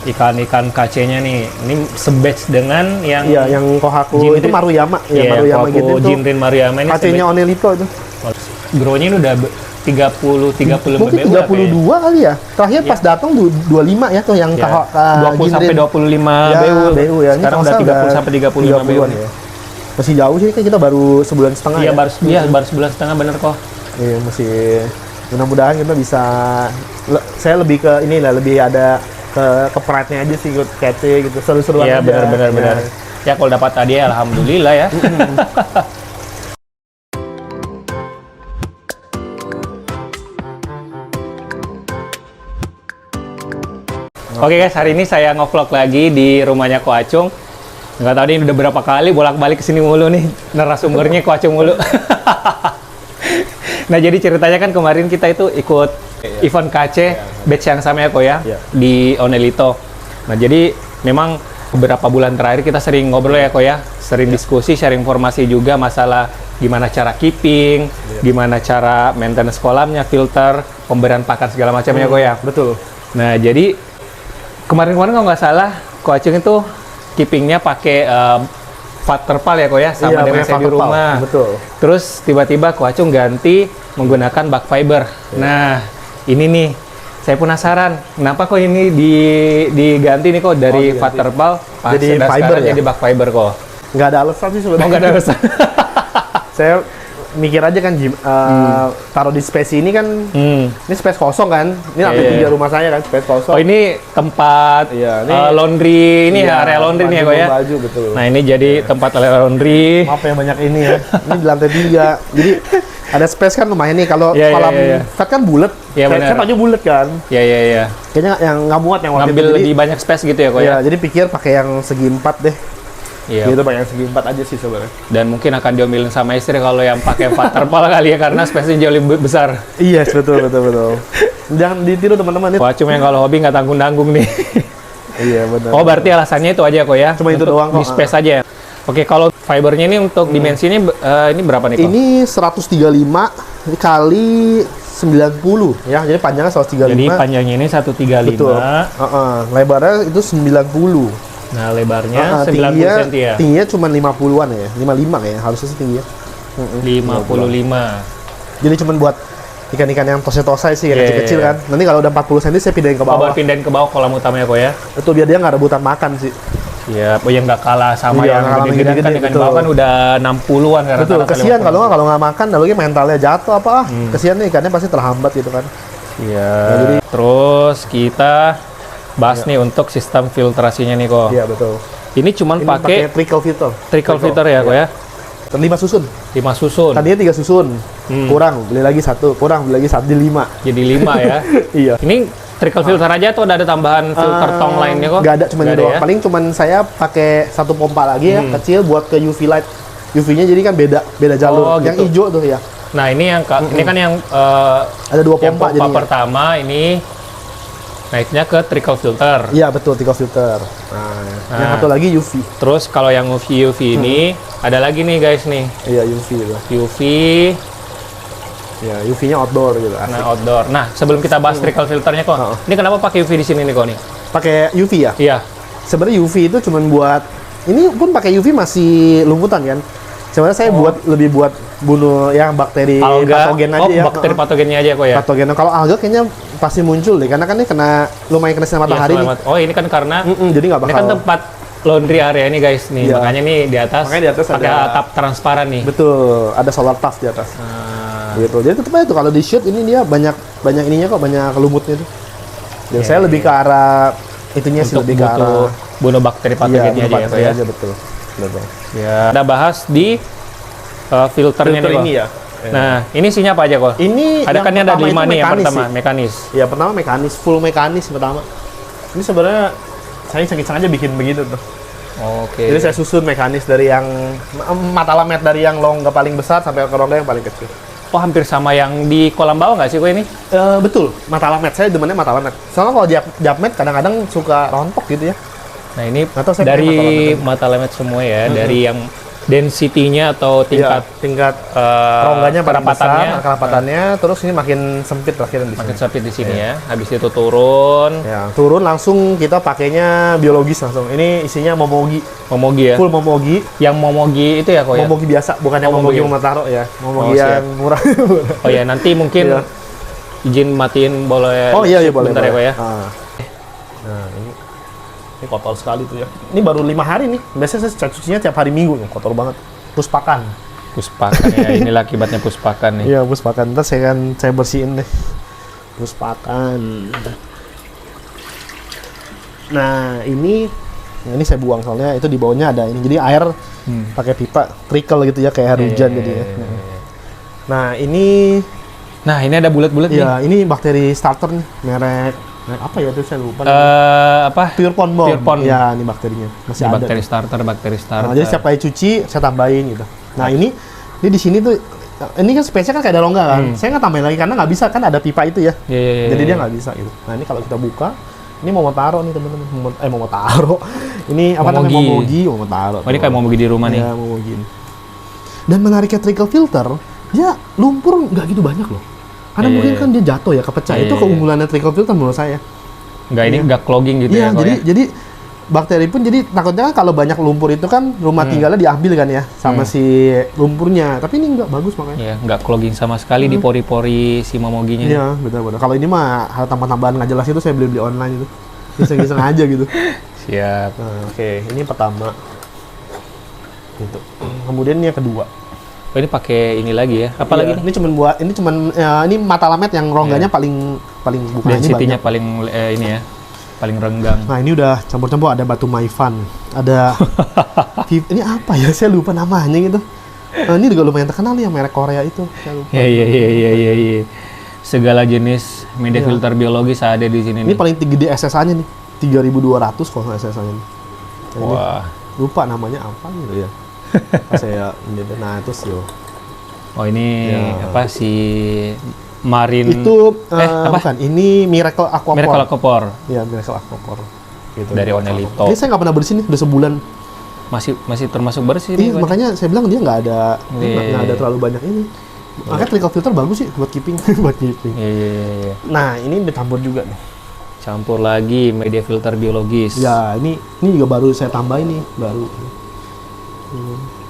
Ikan-ikan KC-nya nih, ini sebatch dengan yang Iya, yang Kohaku Jinrin. itu Maruyama. Iya, Maruyama Kohaku gitu itu. Jinrin Maruyama ini KC-nya Onelito itu. Grow-nya ini udah 30 Mungkin 32 kali ya. Terakhir pas datang 25 ya tuh yang ya, 20 Jinrin. sampai 25 Ya, BU. BU ya. Ini Sekarang udah 30 sampai 35 BU. ya. Masih jauh sih, kan kita baru sebulan setengah Iya, ya. baru sebulan setengah bener kok. Iya, masih mudah-mudahan kita bisa saya lebih ke ini lah, lebih ada ke pride-nya aja sih, ikut KC gitu, seru-seruan Iya, aja. benar. Ya kalau dapat hadiah alhamdulillah ya. Oke guys, hari ini saya nge-vlog lagi di rumahnya Ko Acung. Nggak tahu ini udah berapa kali bolak-balik kesini mulu nih, narasumbernya Ko Acung mulu. Nah jadi ceritanya kan kemarin kita itu ikut event KC batch yang sama ya Ko ya, di Onelito. Nah jadi memang beberapa bulan terakhir kita sering ngobrol ya Ko ya, sering diskusi, sharing informasi juga masalah gimana cara keeping, gimana cara maintenance kolamnya, filter, pemberian pakan segala macamnya Ko ya. Betul. Nah jadi kemarin-kemarin kalau nggak salah Ko Acung itu keepingnya pakai waterpal ya Ko ya, sama dengan saya di rumah. Betul. Terus tiba-tiba Ko Acung ganti menggunakan bak fiber. Nah, ini nih saya penasaran, kenapa kok ini diganti nih kok dari waterpal jadi fiber ya? jadi bak fiber kok. Nggak ada alasan sih sebenarnya. Nggak ada alasan. Saya mikir aja kan, taruh di space ini kan, ini space kosong kan, ini lantai 3 rumah saya kan, space kosong. Oh ini tempat laundry, ini area laundry nih ya kok ya. Baju, betul. Nah ini jadi tempat laundry. Maaf yang banyak ini ya, ini di lantai 3. Jadi ada space kan lumayan nih, kalau kolam cat kan bulat, cat aja bulat kan. Iya. Kayaknya yang nggak muat yang waktu ngambil itu. lebih banyak space gitu ya kok ya. Jadi pikir pakai yang segi 4 deh. Iya. Gitu, pakai yang segi 4 aja sih sebenarnya. Dan mungkin akan diomelin sama istri kalau yang pakai waterpal kali ya, karena space-nya jauh lebih besar. Iya, betul. Jangan ditiru teman-teman. Wah, cuma yang kalau hobi nggak tanggung-tanggung nih. Iya, benar. Oh, berarti alasannya itu aja kok ya? Cuma itu doang kok. Di space aja. Oke, kalau fibernya ini untuk dimensinya ini berapa nih kok? Ini 135 kali 90 ya, jadi panjangnya 135. Jadi panjangnya ini 135. Betul. Lebarnya itu 90. Nah, lebarnya 90 cm ya? Tingginya cuma 50-an ya, 55 ya, harusnya sih tingginya. 55. Jadi cuma buat ikan-ikan yang tose-tose sih, yang kecil-kecil kan. Nanti kalau udah 40 cm saya pindahin ke bawah. Pindahin ke bawah kolam utamanya kok ya? Itu biar dia nggak rebutan makan sih. Iya, yang nggak kalah sama yang gede-gede kan, ikan bawah kan udah 60-an kan. Betul, kesian kalau nggak makan, lalu mentalnya jatuh apa, kesian nih ikannya pasti terhambat gitu kan. Iya, jadi terus kita bahas nih untuk sistem filtrasinya nih kok. Iya, betul. Ini cuman pakai trickle filter. Trickle filter ya kok ya? 5 susun. 5 susun. Tadinya 3 susun. Kurang, beli lagi 1. Kurang, beli lagi 1, jadi 5. Jadi 5 ya? Iya. Ini trickle filter aja atau ada tambahan filter tong lainnya kok? Nggak ada, cuma ini doang. Ya? Paling cuman saya pakai 1 pompa lagi ya, kecil buat ke UV light. UV-nya jadi kan beda jalur. Yang gitu. hijau tuh ya. Nah, ini yang ini kan yang ada 2 pompa jadinya. Pertama ini naiknya ke trickle filter. Iya, betul, trickle filter. Nah, yang satu lagi UV. Terus kalau yang UV ini ada lagi nih guys nih. Iya, UV itu. UV. Ya, UV-nya outdoor gitu. Asik. Nah, outdoor. Nah, sebelum kita bahas trickle filternya kok. Ini kenapa pakai UV di sini nih kok nih? Pakai UV ya? Iya. Sebenarnya UV itu cuma buat ini pun pakai UV masih lumputan kan. Sebenarnya saya lebih buat bunuh yang bakteri patogen aja ya. Bakteri patogennya aja kok ya. Patogen. Kalau alga kayaknya pasti muncul deh, karena kan ini lumayan kena sinar matahari nih. Oh, ini kan karena jadi nggak bakal. Ini kan tempat laundry area ini guys nih. Makanya nih di atas pakai atap transparan nih. Betul, ada solar puff di atas. Gitu. Jadi tetap aja tuh kalau di shoot ini dia banyak ininya kok, banyak lumutnya tuh. Dan saya lebih ke arah itunya sih, lebih ke arah bunuh bakteri patogennya aja ya. Betul. Ya, kita bahas di filternya nih, ini ya. Nah, ini isinya apa aja kok? Ini ada kan ada 5 nih yang pertama, mekanis. Ya, pertama mekanis, full mekanis pertama. Ini sebenarnya saya iseng-iseng aja bikin begitu tuh. Oke. Jadi saya susun mekanis dari yang mata lamet dari yang longga paling besar sampai ke rongga yang paling kecil. Oh, hampir sama yang di kolam bawah nggak sih kok ini? Betul, mata lamet. Saya demennya mata lamet. Soalnya kalau japmet kadang-kadang suka rontok gitu ya. Nah, ini dari mata lamet semua ya, dari yang density-nya atau tingkat tingkat rongganya pada kerapatannya. kerapatannya, terus ini makin sempit terakhir di makin sini. sempit di sini ya. Habis itu turun, Ya, turun langsung kita pakainya biologis langsung. Ini isinya momogi, momogi ya. full momogi. Yang momogi itu ya kok ya. Momogi biasa, bukan yang Momogi. momogi Momotaro ya. Momogi Oh, siap. yang murah. Oh ya, nanti mungkin Iya. izin matiin boleh. Oh iya boleh. Bentar ya kok ya. Nah, ini kotor sekali tuh ya. Ini baru 5 hari nih. Biasanya saya cucinya tiap hari Minggu nih, kotor banget. Puspakan. Puspakan ya, inilah akibatnya puspakan nih. Iya, puspakan. Ntar saya bersihin deh. Puspakan. Nah, ini saya buang soalnya itu di bawahnya ada ini. Jadi air pakai pipa trickle gitu ya, kayak air hujan jadi ya. Nah, ini Nah, ini ada bulat-bulat nih. ya, ini bakteri starter nih, merek apa ya itu saya lupa. Apa? Pure Pond Bomb. Pure Pond. Ya, ini bakterinya. Masih Ini ada. bakteri starter. Nah, jadi setiap kali cuci saya tambahin gitu. Nah, ini di sini tuh ini kan space-nya kan kayak ada rongga kan. Saya nggak tambahin lagi karena nggak bisa kan ada pipa itu ya. Iya. Jadi dia nggak bisa gitu. Nah, ini kalau kita buka, ini Momotaro nih teman-teman. Momotaro. Ini apa namanya? Momogi. Momotaro. Oh, ini kayak momogi di rumah nih. Ya, Momogi. Dan menariknya trickle filter, dia lumpur nggak gitu banyak loh. Karena Iya, mungkin iya. kan dia jatuh ya, kepecah. Iya, Itu iya. keunggulannya trickle filter menurut saya. Enggak, ini enggak clogging gitu Iya, ya kok ya. jadi bakteri pun jadi takutnya kan kalau banyak lumpur itu kan rumah tinggalnya diambil kan ya sama si lumpurnya. Tapi ini nggak bagus makanya. Iya, nggak clogging sama sekali di pori-pori si momoginya. Iya, benar-benar. Kalau ini mah hal tambahan-tambahan nggak jelas itu saya beli online itu. Iseng-iseng aja gitu. Siap. Nah, oke, ini pertama. Gitu. Kemudian ini yang kedua. Oh, ini pakai ini lagi ya. Apa Iya, lagi nih? ini cuman ini mata lamet yang rongganya paling bukan ini Density-nya banyak. paling ini ya. Paling renggang. Nah, ini udah campur-campur, ada batu maifan, ada ini apa ya? Saya lupa namanya gitu. Nah, ini juga lumayan terkenal nih yang merek Korea itu. Saya lupa. Iya. Segala jenis media Iya. filter biologis ada di sini Ini nih. paling tinggi di SSA-nya nih. 3.200 kalau SSA-nya nih. Nah, ini Wah. lupa namanya apa gitu ya. Pas saya nah terus yo. Oh, ini Ya. apa si Marine Itu apa? bukan, ini Miracle Aquapor. Miracle Aquapor Iya, Miracle Aquapor. Gitu. dari Onelito. Ini saya nggak pernah bersih nih, udah sebulan. Masih termasuk bersih nih. Iya, Kok. makanya saya bilang dia nggak ada Iya. nggak ada terlalu banyak ini. Makanya trickle filter bagus sih buat keeping, buat keeping. Iya. Nah, ini dicampur juga nih. Campur lagi media filter biologis. Ya, ini juga baru saya tambahin nih, baru.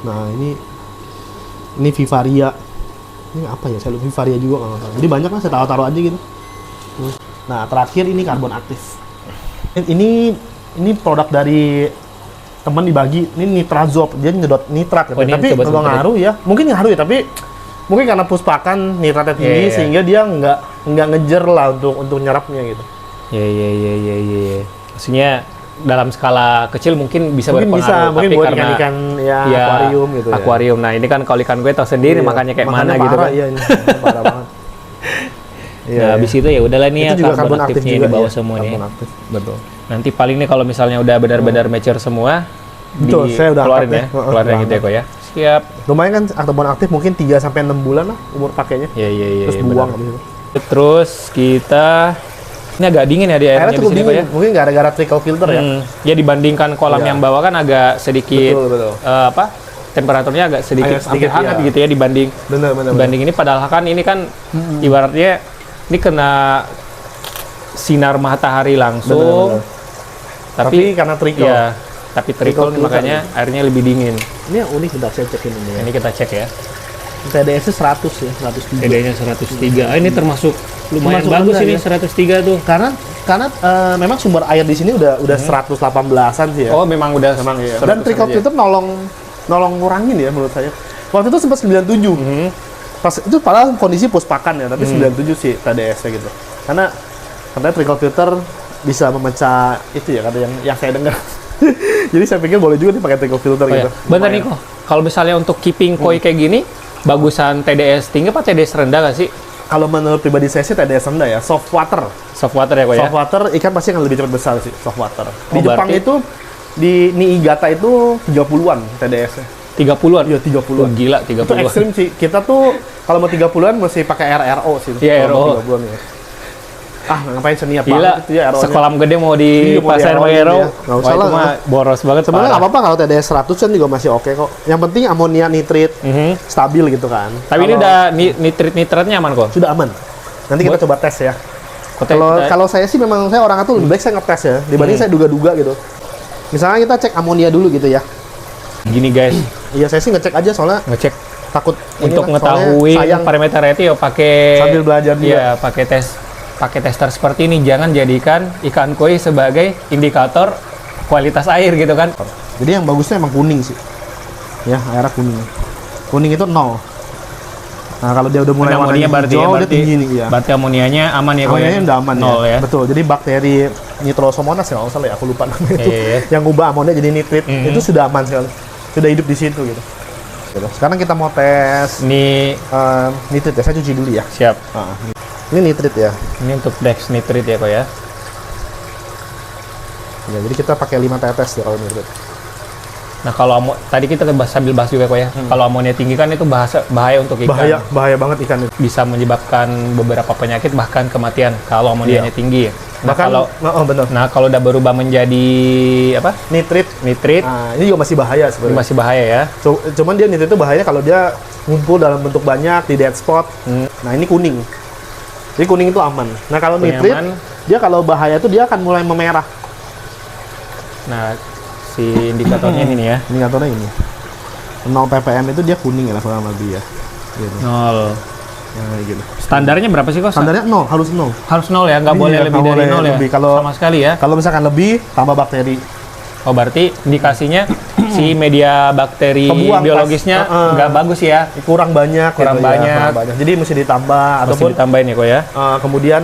Nah, ini Vivaria. Ini apa ya? Saya lupa, Vivaria juga kalau nggak salah. Jadi banyak lah, saya taruh-taruh aja gitu. Nah, terakhir ini karbon aktif. Ini produk dari teman dibagi. Ini nitrazop, dia nyedot nitrat. Oh, ini tapi coba kalau sebentar ngaruh ya, mungkin ngaruh ya. Tapi mungkin karena puspakan nitratnya tinggi, Iya. sehingga dia nggak ngejer lah untuk nyerapnya gitu. Iya. Maksudnya dalam skala kecil mungkin bisa Mungkin berpengaruh, mungkin tapi buat karena ikan-ikan ya, akuarium gitu ya. Akuarium. Nah, ini kan kalau ikan gue tahu sendiri Iya. makanya kayak Makanya mana gitu parah, kan. Iya, ini parah banget. Nah, habis itu ya udahlah nih ya Itu juga karbon aktif aktifnya juga di bawah ya, semua nih. karbon aktif, betul. Nanti paling nih kalau misalnya udah benar-benar mature semua, Betul, saya udah keluarin angkat ya, ya. keluarin Udah gitu ya kok ya. Siap. Lumayan kan karbon aktif mungkin 3 sampai 6 bulan lah umur pakainya. Iya. Terus buang habis itu. Terus kita ini agak dingin ya di airnya Airnya di cukup sini kok ya. dingin, mungkin gara-gara trickle filter ya. Ya dibandingkan kolam Iya. yang bawah kan agak sedikit Betul. temperaturnya agak sedikit, Agak sedikit, hangat iya. gitu ya dibanding Bener. dibanding ini, padahal kan ini kan ibaratnya ini kena sinar matahari langsung. Bener. Tapi karena trickle. Ya, tapi trickle Trickle makanya airnya lebih dingin. Ini yang unik, bentar saya cekin ini ya. Ini kita cek ya. TDS-nya 100 ya, 103. TD-nya 103. Ini termasuk lumayan Termasuk bagus rendah ini ya. 103 tuh. Karena memang sumber air di sini udah 118-an sih ya. Oh, memang udah iya. 100 Dan trickle aja. filter nolong ngurangin ya menurut saya. Waktu itu sempat 97. Pas itu padahal kondisi puspakan ya, tapi 97 sih TDS-nya gitu. Karena katanya trickle filter bisa memecah itu ya, kata yang saya dengar. Jadi saya pikir boleh juga nih pakai trickle filter Oh, gitu. ya. Bentar nih kok. Kalau misalnya untuk keeping koi kayak gini, bagusan TDS tinggi apa TDS rendah nggak sih? Kalau menurut pribadi saya sih TDS rendah ya, soft water. Soft water ya kok ya? Soft water ikan pasti akan lebih cepat besar sih, soft water. Di Oh, Jepang berarti- itu di Niigata itu 30-an TDS-nya. 30-an? Iya, 30-an. Oh, gila, Itu 30-an. ekstrim sih. Kita tuh kalau mau 30-an mesti pakai RRO sih. Iya, Kalau mau RRO. 30-an ya. ngapain seniap Gila, banget itu ya aeronya. sekolam gede mau Iya, mau dipasang di-aeroin aero. ya. Nggak usah Wah, itu lah. mah boros banget. Sebenarnya nggak parah. apa-apa kalau TDS 100 kan juga masih oke kok. Yang penting amonia nitrit stabil gitu kan. Tapi ini Kalau udah nitritnya aman kok. sudah aman. Nanti kita coba tes ya. Kote- Kalau saya sih memang saya orangnya tuh lebih baik saya ngetes ya dibanding saya duga-duga gitu. Misalnya kita cek amonia dulu gitu ya. Gini guys, Iya saya sih ngecek aja soalnya ngecek takut untuk inilah, mengetahui soalnya sayang parameter itu ya pakai sambil belajar juga. Iya, pakai tester seperti ini. Jangan jadikan ikan koi sebagai indikator kualitas air gitu kan. Jadi yang bagusnya emang kuning sih. Ya, airnya kuning. Kuning itu 0. Nah, kalau dia udah mulai Amoninya warnanya berarti hijau, ya, dia tinggi nih ya. Berarti amonianya aman ya kok. Amonianya udah aman Nol ya. Betul. Jadi bakteri Nitrosomonas ya, kalau nggak salah ya, aku lupa namanya itu. Iya. Yang ngubah amonia jadi nitrit, itu sudah aman sekali. Sudah hidup di situ gitu. Sekarang kita mau tes Ini nitrit ya. Saya cuci dulu ya. siap. Nah, ini nitrit ya. Ini untuk dex nitrit ya kok ya. Ya, jadi kita pakai 5 tetes ya kalau nitrit. Nah kalau tadi kita sambil bahas juga kok ya. Kalau amonia tinggi kan itu bahaya untuk ikan. Bahaya banget ikan itu. Bisa menyebabkan beberapa penyakit bahkan kematian kalau amonianya tinggi. Nah Bahkan kalau benar. kalau udah berubah menjadi apa? Nitrit. Nitrit, Nah, ini juga masih bahaya ini sebenarnya. masih bahaya ya. Cuman dia nitrit itu bahaya kalau dia ngumpul dalam bentuk banyak di dead spot. Nah, ini kuning. Jadi kuning itu aman. Nah, kalau Kuning nitrit aman. dia kalau bahaya itu dia akan mulai memerah. Nah si indikatornya ini nih ya. Indikatornya ini. 0 ppm itu dia kuning ya kurang lebih ya. Gitu. 0. Nah, gitu. Standarnya berapa sih kok? Standarnya 0, harus 0. Harus 0 ya, nggak boleh Iya, lebih nggak dari boleh 0 ya. lebih. Kalau- sama sekali ya. Kalau misalkan lebih, tambah bakteri. Oh berarti indikasinya si media bakteri Kebuang pas. biologisnya nggak bagus ya. Kurang banyak. Kurang gitu ya, banyak. kurang banyak. Jadi mesti ditambah Mesti ataupun ditambahin ya kok ya. kemudian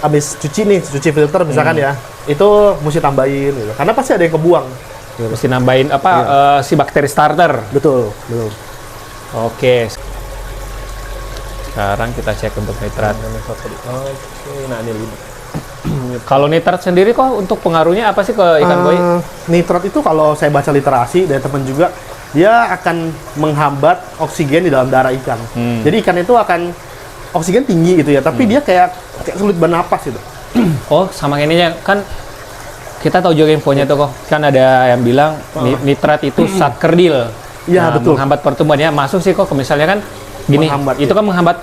abis cuci filter misalkan ya, itu mesti tambahin gitu. Karena pasti ada yang kebuang. Mesti nambahin apa si bakteri starter. Betul. Oke. Sekarang kita cek untuk nitrat. Oke, nah ini 5. Kalau nitrat sendiri kok untuk pengaruhnya apa sih ke ikan koi? Nitrat itu kalau saya baca literasi dari teman juga, dia akan menghambat oksigen di dalam darah ikan. Jadi ikan itu akan oksigen tinggi gitu ya, tapi dia kayak sulit bernapas gitu. Oh, sama ininya kan kita tahu juga infonya tuh kok. Kan ada yang bilang nitrat itu zat kerdil. Iya, betul. Menghambat pertumbuhannya. Masuk sih kok misalnya kan gini, Menghambat, itu ya. kan menghambat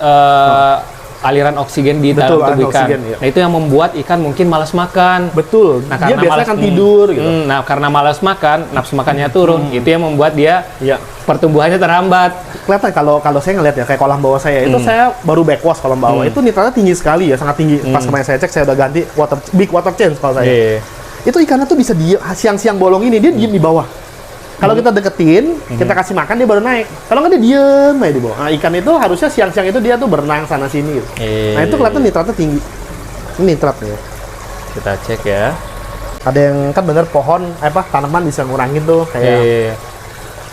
aliran oksigen di Betul, dalam tubuh aliran ikan. oksigen, iya. Nah, itu yang membuat ikan mungkin malas makan. Betul. Nah, Dia biasanya kan tidur gitu. Nah, karena malas makan, nafsu makannya turun. Itu yang membuat dia Iya. pertumbuhannya terhambat. Kelihatan kalau saya ngeliat ya kayak kolam bawah saya itu saya baru backwash kolam bawah itu nitratnya tinggi sekali ya, sangat tinggi. Pas kemarin saya cek saya udah ganti big water change kalau saya. Iya. Itu ikannya tuh bisa diem siang-siang bolong ini dia diem di bawah. Kalau kita deketin, kita kasih makan dia baru naik. Kalau nggak dia diem aja di bawah. Nah, ikan itu harusnya siang-siang itu dia tuh berenang sana sini gitu. Nah, itu kelihatan nitratnya tinggi. Ini nitratnya. Kita cek ya. Ada yang kan bener pohon tanaman bisa ngurangin tuh kayak Iya.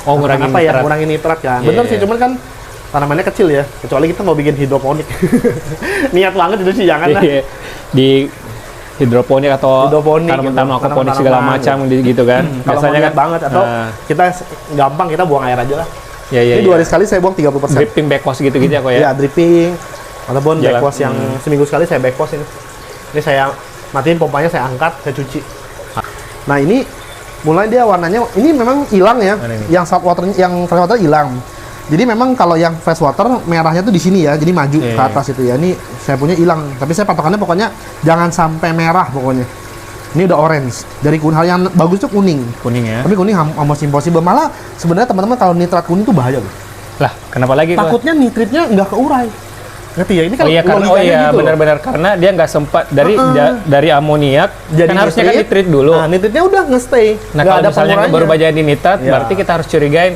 Oh, ngurangin apa ya, nitrat. ngurangin nitrat kan. Iya, Bener sih, iya. cuman kan tanamannya kecil ya. Kecuali kita mau bikin hidroponik. Niat banget itu sih jangan lah. Iya. Di hidroponik atau Hidroponik tanaman-tanaman gitu, aquaponik segala tanaman-tanaman macam gitu kan. Kalau mau niat banget atau nah, kita gampang kita buang air aja lah. ya ya. Ini 2 hari sekali saya buang 30%. dripping backwash gitu-gitu ya kok ya. Ya, dripping ataupun Jalan. backwash yang seminggu sekali saya backwash ini. Ini saya matiin pompanya, saya angkat, saya cuci. Nah, ini mulai dia warnanya ini memang hilang ya. Mana ini? Yang fresh water hilang. Jadi memang kalau yang fresh water merahnya tuh di sini ya. Jadi maju Iya, ke atas itu ya. Ini saya punya hilang. Tapi saya patokannya pokoknya jangan sampai merah pokoknya. Ini udah orange. Dari kuning, hal yang bagus tuh kuning. Kuning ya. Tapi kuning almost impossible. Malah sebenarnya teman-teman kalau nitrat kuning tuh bahaya loh. Lah, kenapa lagi kok? Takutnya nitritnya nggak keurai. Ngerti ya? Ini kan Oh iya, karena logikanya gitu loh. benar-benar karena dia nggak sempat dari amoniak Jadi kan harusnya kan nitrit dulu. Nah, nitritnya udah nge-stay. Nah, Nggak kalau ada misalnya pengurainya. berubah jadi nitrat, Ya. berarti kita harus curigain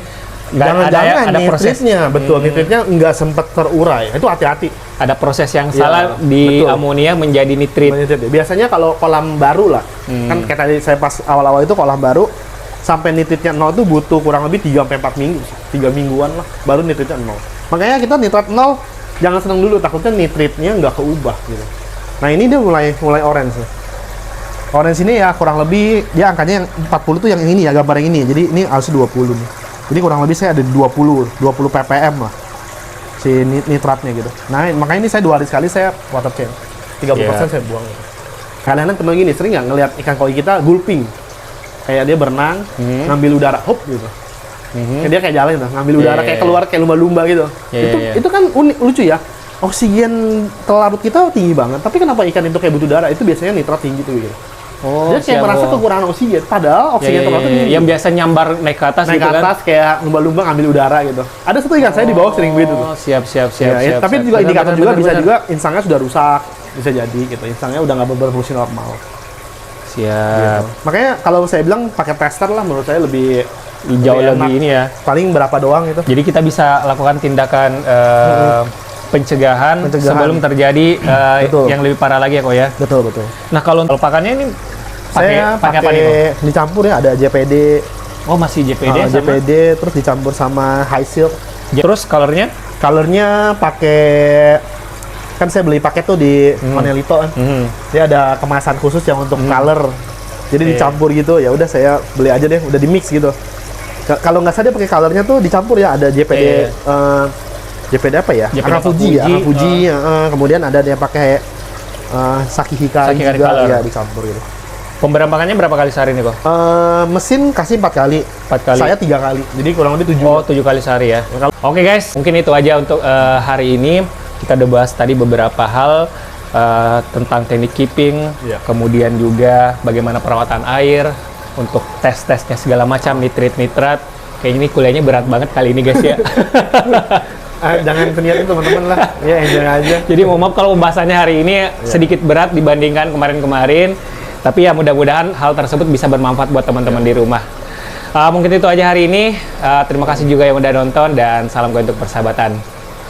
Jangan-jangan ada proses nitritnya, betul, nitritnya nggak sempat terurai. Itu hati-hati. ada proses yang Ya, salah di betul. amonia menjadi nitrit. Nitrit. Biasanya kalau kolam baru lah, kan kayak tadi saya pas awal-awal itu kolam baru, sampai nitritnya 0 itu butuh kurang lebih 3-4 minggu. 3 mingguan lah, baru nitritnya 0. Makanya kita nitrat 0, jangan seneng dulu, takutnya nitritnya nggak keubah gitu. Nah, ini dia mulai orange. Orange ini ya kurang lebih, dia angkanya yang 40 tuh yang ini ya, gambar yang ini. Jadi ini harus 20 nih. Jadi kurang lebih saya ada 20 ppm lah si nitratnya gitu. Nah, makanya ini saya 2 hari sekali saya water change. 30% saya buang. Kadang-kadang temen gini, sering nggak ngelihat ikan koi kita gulping? Kayak dia berenang, ngambil udara, hop gitu. Kayak dia kayak jalan gitu, ngambil udara, kayak keluar kayak lumba-lumba gitu. Itu kan unik, lucu ya. Oksigen terlarut kita tinggi banget, tapi kenapa ikan itu kayak butuh darah? Itu biasanya nitrat tinggi tuh gitu. Oh, Dia kayak merasa kekurangan oksigen, padahal oksigen terlarut tinggi. Yang biasa nyambar naik ke atas Naik gitu ke atas kayak lumba-lumba ngambil udara gitu. Ada satu ikan saya di bawah sering begitu tuh. Siap. Tapi juga indikator juga bisa juga insangnya sudah rusak, bisa jadi gitu. Insangnya udah nggak berfungsi normal. Siap. Makanya kalau saya bilang pakai tester lah, menurut saya lebih Jauh enak. lebih ini ya. Paling berapa doang itu. Jadi kita bisa lakukan tindakan pencegahan sebelum terjadi Betul. yang lebih parah lagi ya kok ya. Betul. Nah kalau pakannya ini Saya pakai apa nih Bang? dicampur ya, ada JPD, Oh masih JPD sama. JPD terus dicampur sama High Silk. Terus colornya? Colornya pakai, kan saya beli paket tuh di Onelito kan. Dia ada kemasan khusus yang untuk color. Jadi dicampur gitu. Ya udah saya beli aja deh, udah di mix gitu. Kalau nggak salah dia pakai colornya tuh dicampur ya, ada JPD JPD apa ya? JPD Akafuji ya, Akafuji. Kemudian ada dia pakai Saki Hikari juga color. ya, dicampur gitu. Pemberampangannya berapa kali sehari nih kok? Mesin kasih 4 kali. 4 kali. Saya 3 kali. Jadi kurang lebih 7. Oh 7 kali sehari ya. Oke guys, mungkin itu aja untuk hari ini. Kita udah bahas tadi beberapa hal tentang teknik keeping, kemudian juga bagaimana perawatan air, untuk tes-tesnya segala macam, nitrat. Kayaknya ini kuliahnya berat banget kali ini guys ya. Jangan keniatin teman-teman lah. Ya enjoy aja. Jadi mohon maaf kalau pembahasannya hari ini sedikit berat dibandingkan kemarin-kemarin. Tapi ya mudah-mudahan hal tersebut bisa bermanfaat buat teman-teman di rumah. Mungkin itu aja hari ini. Terima kasih juga yang udah nonton dan salam untuk persahabatan.